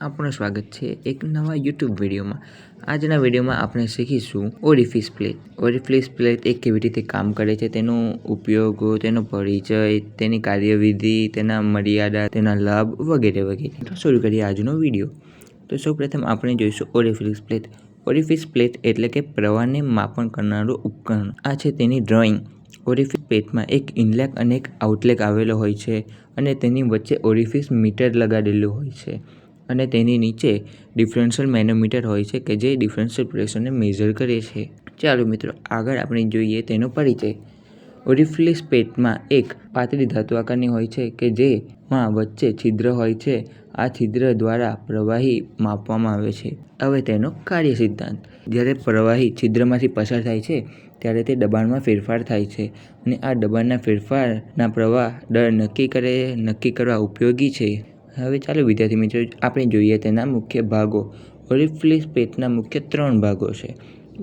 આપણું સ્વાગત છે એક નવા યુટ્યુબ વિડીયોમાં। આજના વિડીયોમાં આપણે શીખીશું ઓરિફિસ પ્લેટ। ઓરિફિસ પ્લેટ એ કેવી રીતે કામ કરે છે, તેનો ઉપયોગ, તેનો પરિચય, તેની કાર્યવિધિ, તેના મર્યાદા, તેના લાભ વગેરે વગેરે। તો શરૂ કરીએ આજનો વિડીયો। તો સૌપ્રથમ આપણે જોઈશું ઓરિફિસ પ્લેટ। ઓરિફિસ પ્લેટ એટલે કે પ્રવાહને માપન કરનારું ઉપકરણ। આ છે તેની ડ્રોઈંગ। ઓરિફિસ પ્લેટમાં એક ઇનલેટ અને એક આઉટલેટ આવેલો હોય છે અને તેની વચ્ચે ઓરિફિસ મીટર લગાડેલું હોય છે અને તેની નીચે ડિફરન્શિયલ મેનોમીટર હોય છે કે જે ડિફરન્શિયલ પ્રેશરને મેઝર કરે છે। ચાલો મિત્રો, આગળ આપણે જોઈએ તેનો પરિચય। ઓરિફિસ પ્લેટમાં એક પાતળી ધાતુ આકારની હોય છે કે જેમાં વચ્ચે છિદ્ર હોય છે। આ છિદ્ર દ્વારા પ્રવાહી માપવામાં આવે છે। હવે તેનો કાર્ય સિદ્ધાંત। જ્યારે પ્રવાહી છિદ્રમાંથી પસાર થાય છે ત્યારે તે દબાણમાં ફેરફાર થાય છે અને આ દબાણના ફેરફારના પ્રવાહ દર નક્કી કરવા ઉપયોગી છે। હવે ચાલો વિદ્યાર્થી મિત્રો, આપણે જોઈએ તેના મુખ્ય ભાગો। ઓરિફિસ પ્લેટના મુખ્ય 3 ભાગો છે।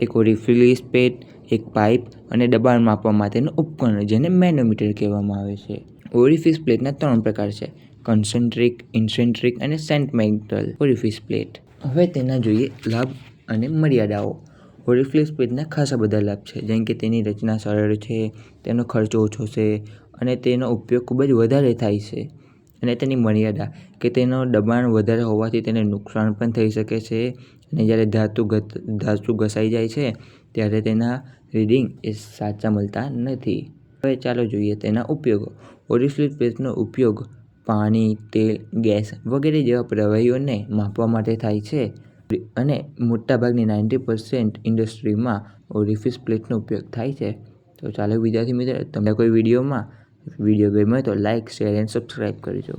એક ઓરિફિસ પ્લેટ, એક પાઇપ અને દબાણ માપવા માટેનું ઉપકરણ જેને મેનોમીટર કહેવામાં આવે છે। ઓરિફિસ પ્લેટના 3 પ્રકાર છે: કન્સેન્ટ્રિક, ઇન્ટ્રિન્સિક અને સેગમેન્ટલ ઓરિફિસ પ્લેટ। હવે તેના જોઈએ લાભ અને મર્યાદાઓ। ઓરિફિસ પ્લેટના ખાસા બધા લાભ છે, જેમ કે તેની રચના સરળ છે, તેનો ખર્ચ ઓછો છે અને તેનો ઉપયોગ ખૂબ જ વધારે થાય છે। અને તેની મર્યાદા કે તેનો દબાણ વધારે હોવાથી તેને નુકસાન પણ થઈ શકે છે અને જ્યારે ધાતુ ઘસાઈ જાય છે ત્યારે તેના રીડિંગ એ સાચા મળતા નથી। હવે ચાલો જોઈએ તેના ઉપયોગો। ઓરિફિસ પ્લેટનો ઉપયોગ પાણી, તેલ, ગેસ વગેરે જેવા પ્રવાહીઓને માપવા માટે થાય છે અને મોટાભાગની 90% ઇન્ડસ્ટ્રીમાં ઓરિફિસ પ્લેટનો ઉપયોગ થાય છે। તો ચાલો વિદ્યાર્થી મિત્રો, તમને કોઈ વિડીયો ગમ્યો તો લાઇક, શેર એન્ડ સબસ્ક્રાઈબ કરજો।